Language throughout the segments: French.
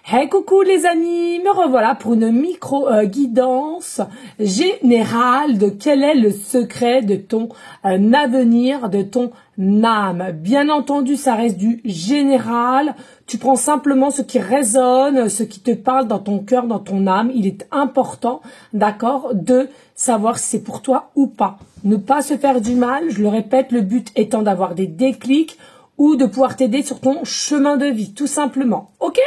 Hey coucou les amis, me revoilà pour une micro-guidance générale de quel est le secret de ton avenir, de ton âme. Bien entendu, ça reste du général. Tu prends simplement ce qui résonne, ce qui te parle dans ton cœur, dans ton âme. Il est important, d'accord, de savoir si c'est pour toi ou pas. Ne pas se faire du mal, je le répète, le but étant d'avoir des déclics ou de pouvoir t'aider sur ton chemin de vie, tout simplement. Ok ?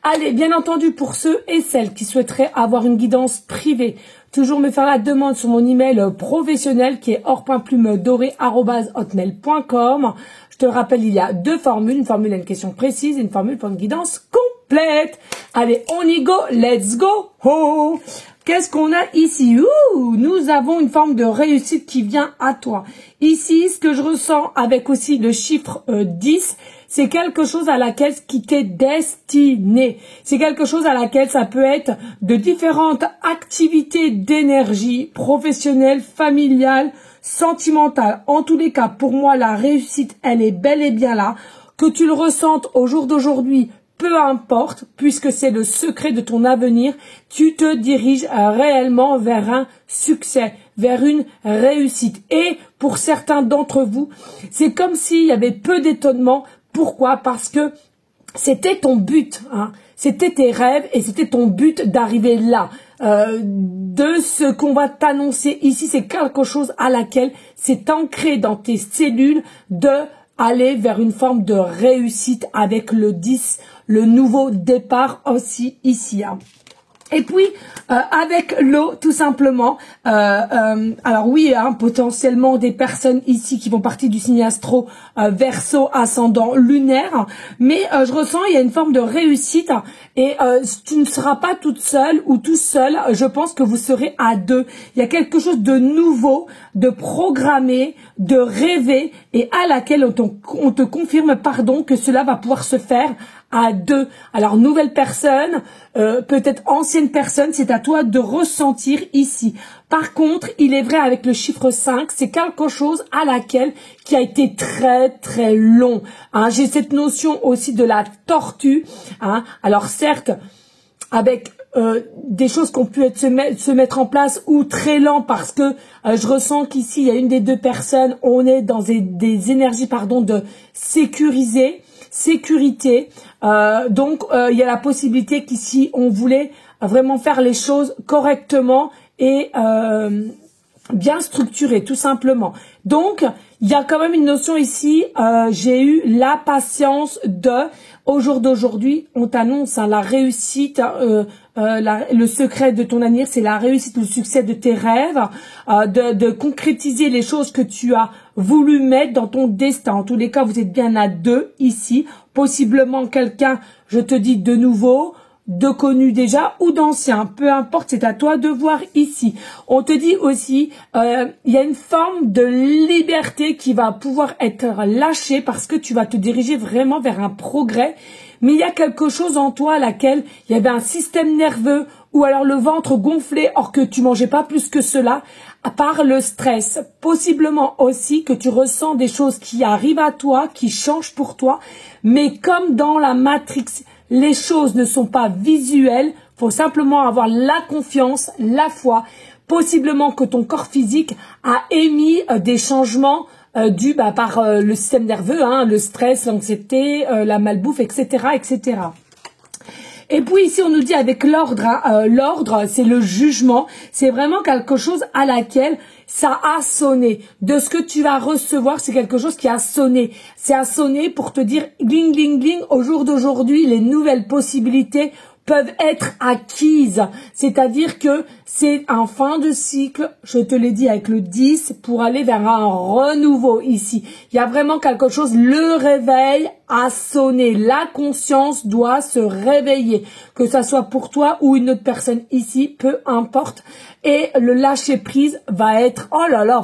Allez, bien entendu, pour ceux et celles qui souhaiteraient avoir une guidance privée, toujours me faire la demande sur mon email professionnel qui est or.plumedoré@hotmail.com. Je te rappelle, il y a deux formules, une formule à une question précise et une formule pour une guidance complète. Allez, on y go, let's go. Oh. Qu'est-ce qu'on a ici? Nous avons une forme de réussite qui vient à toi. Ici, ce que je ressens avec aussi le chiffre 10, c'est quelque chose à laquelle qui t'est destiné. C'est quelque chose à laquelle ça peut être de différentes activités d'énergie professionnelle, familiale, sentimentale. En tous les cas, pour moi, la réussite, elle est bel et bien là. Que tu le ressentes au jour d'aujourd'hui, peu importe, puisque c'est le secret de ton avenir, tu te diriges réellement vers un succès, vers une réussite. Et pour certains d'entre vous, c'est comme s'il y avait peu d'étonnement. Pourquoi? Parce que c'était ton but, hein. C'était tes rêves et c'était ton but d'arriver là. De ce qu'on va t'annoncer ici, c'est quelque chose à laquelle c'est ancré dans tes cellules de aller vers une forme de réussite avec le 10, le nouveau départ aussi ici. Hein. Et puis, avec l'eau, tout simplement, alors oui, hein, potentiellement des personnes ici qui font partie du signe astro Verseau ascendant lunaire, mais je ressens il y a une forme de réussite et tu ne seras pas toute seule ou tout seul, je pense que vous serez à deux. Il y a quelque chose de nouveau, de programmé, de rêvé et à laquelle on te confirme, pardon, que cela va pouvoir se faire à deux. Alors, nouvelle personne, peut-être ancienne personne, c'est à toi de ressentir ici. Par contre, il est vrai avec le chiffre 5, c'est quelque chose à laquelle qui a été très très long. Hein. J'ai cette notion aussi de la tortue. Hein. Alors certes, avec des choses qui ont pu se mettre en place ou très lent parce que je ressens qu'ici, il y a une des deux personnes, on est dans des énergies de sécurité. Donc, il y a la possibilité qu'ici, on voulait vraiment faire les choses correctement et bien structurées, tout simplement. Donc, il y a quand même une notion ici, j'ai eu la patience au jour d'aujourd'hui, on t'annonce la réussite, le secret de ton avenir, c'est la réussite, le succès de tes rêves, de concrétiser les choses que tu as voulu mettre dans ton destin. En tous les cas, vous êtes bien à deux ici, possiblement quelqu'un, je te dis de nouveau, de connu déjà ou d'ancien, peu importe, c'est à toi de voir ici. On te dit aussi, il y a une forme de liberté qui va pouvoir être lâchée parce que tu vas te diriger vraiment vers un progrès. Mais il y a quelque chose en toi à laquelle il y avait un système nerveux ou alors le ventre gonflé or que tu mangeais pas plus que cela par le stress. Possiblement aussi que tu ressens des choses qui arrivent à toi, qui changent pour toi, mais comme dans la Matrix, les choses ne sont pas visuelles, faut simplement avoir la confiance, la foi, possiblement que ton corps physique a émis des changements dus par le système nerveux, hein, le stress, l'anxiété, la malbouffe, etc., etc. Et puis ici, on nous dit avec l'ordre, hein, l'ordre, c'est le jugement, c'est vraiment quelque chose à laquelle ça a sonné. De ce que tu vas recevoir, c'est quelque chose qui a sonné. C'est à sonner pour te dire, gling, gling, gling, au jour d'aujourd'hui, les nouvelles possibilités peuvent être acquises. C'est-à-dire que c'est un fin de cycle, je te l'ai dit avec le 10, pour aller vers un renouveau ici. Il y a vraiment quelque chose, le réveil a sonné. La conscience doit se réveiller. Que ça soit pour toi ou une autre personne ici, peu importe. Et le lâcher prise va être, oh là là,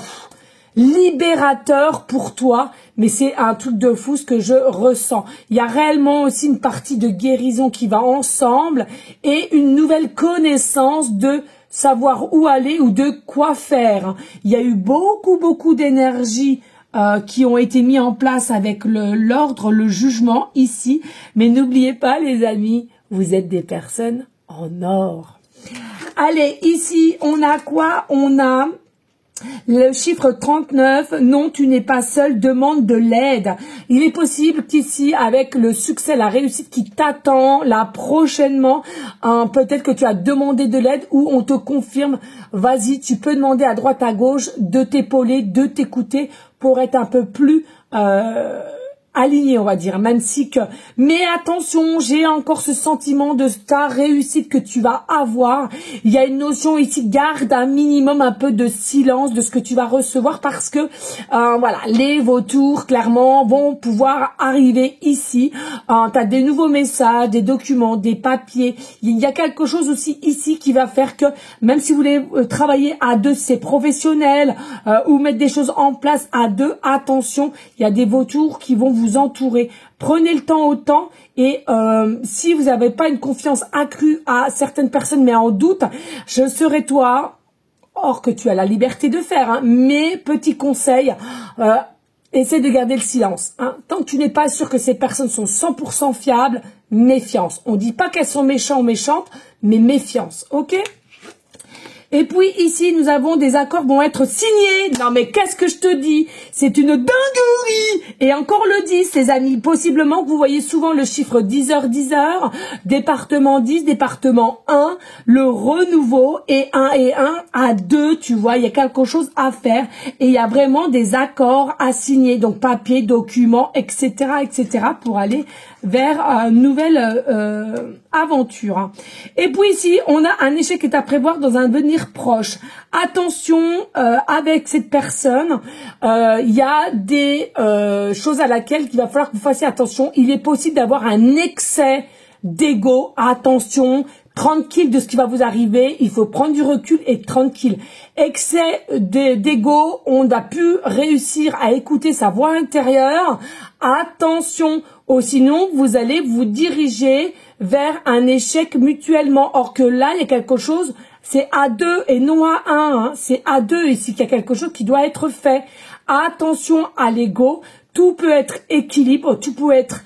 libérateur pour toi, mais c'est un truc de fou ce que je ressens. Il y a réellement aussi une partie de guérison qui va ensemble et une nouvelle connaissance de savoir où aller ou de quoi faire. Il y a eu beaucoup d'énergie qui ont été mis en place avec l'ordre, le jugement ici, mais n'oubliez pas les amis, vous êtes des personnes en or. Allez, ici, on a quoi? On a le chiffre 39, non, tu n'es pas seul, demande de l'aide. Il est possible qu'ici, avec le succès, la réussite qui t'attend, là, prochainement, peut-être que tu as demandé de l'aide ou on te confirme, vas-y, tu peux demander à droite, à gauche de t'épauler, de t'écouter pour être un peu plus aligné, on va dire, même si que... Mais attention, j'ai encore ce sentiment de ta réussite que tu vas avoir. Il y a une notion ici, garde un minimum un peu de silence de ce que tu vas recevoir parce que, voilà, les vautours, clairement, vont pouvoir arriver ici. Tu as des nouveaux messages, des documents, des papiers. Il y a quelque chose aussi ici qui va faire que, même si vous voulez travailler à deux, c'est professionnel, ou mettre des choses en place à deux, attention, il y a des vautours qui vont vous entourer. Prenez le temps au temps et si vous n'avez pas une confiance accrue à certaines personnes mais en doute, je serai toi, or que tu as la liberté de faire, hein, mais petit conseil, essaie de garder le silence. Hein. Tant que tu n'es pas sûr que ces personnes sont 100% fiables, méfiance. On ne dit pas qu'elles sont méchantes ou méchantes, mais méfiance, ok ? Et puis ici, nous avons des accords vont être signés. Non mais qu'est-ce que je te dis? C'est une dinguerie. Et encore le 10, les amis. Possiblement que vous voyez souvent le chiffre 10h, 10h. Département 10, département 1. Le renouveau et 1 à 2. Tu vois, il y a quelque chose à faire. Et il y a vraiment des accords à signer. Donc papier, documents, etc. pour aller vers une nouvelle aventure. Et puis ici, on a un échec qui est à prévoir dans un avenir proche. Attention, avec cette personne, il y a des choses à laquelle il va falloir que vous fassiez attention. Il est possible d'avoir un excès d'ego. Attention, tranquille de ce qui va vous arriver. Il faut prendre du recul et tranquille. Excès d'ego, on n'a pu réussir à écouter sa voix intérieure. Attention, ou sinon vous allez vous diriger vers un échec mutuellement. Or que là, il y a quelque chose, c'est à deux et non à un. Hein. C'est à deux ici qu'il y a quelque chose qui doit être fait. Attention à l'ego. Tout peut être équilibre, tout peut être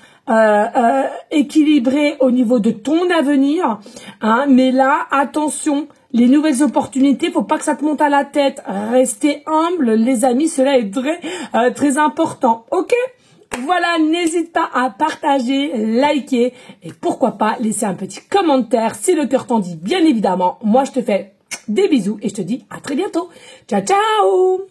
équilibré au niveau de ton avenir. Hein. Mais là, attention, les nouvelles opportunités, faut pas que ça te monte à la tête. Restez humble, les amis, cela est très important. Ok ? Voilà, n'hésite pas à partager, liker et pourquoi pas laisser un petit commentaire si le cœur t'en dit, bien évidemment. Moi, je te fais des bisous et je te dis à très bientôt. Ciao, ciao!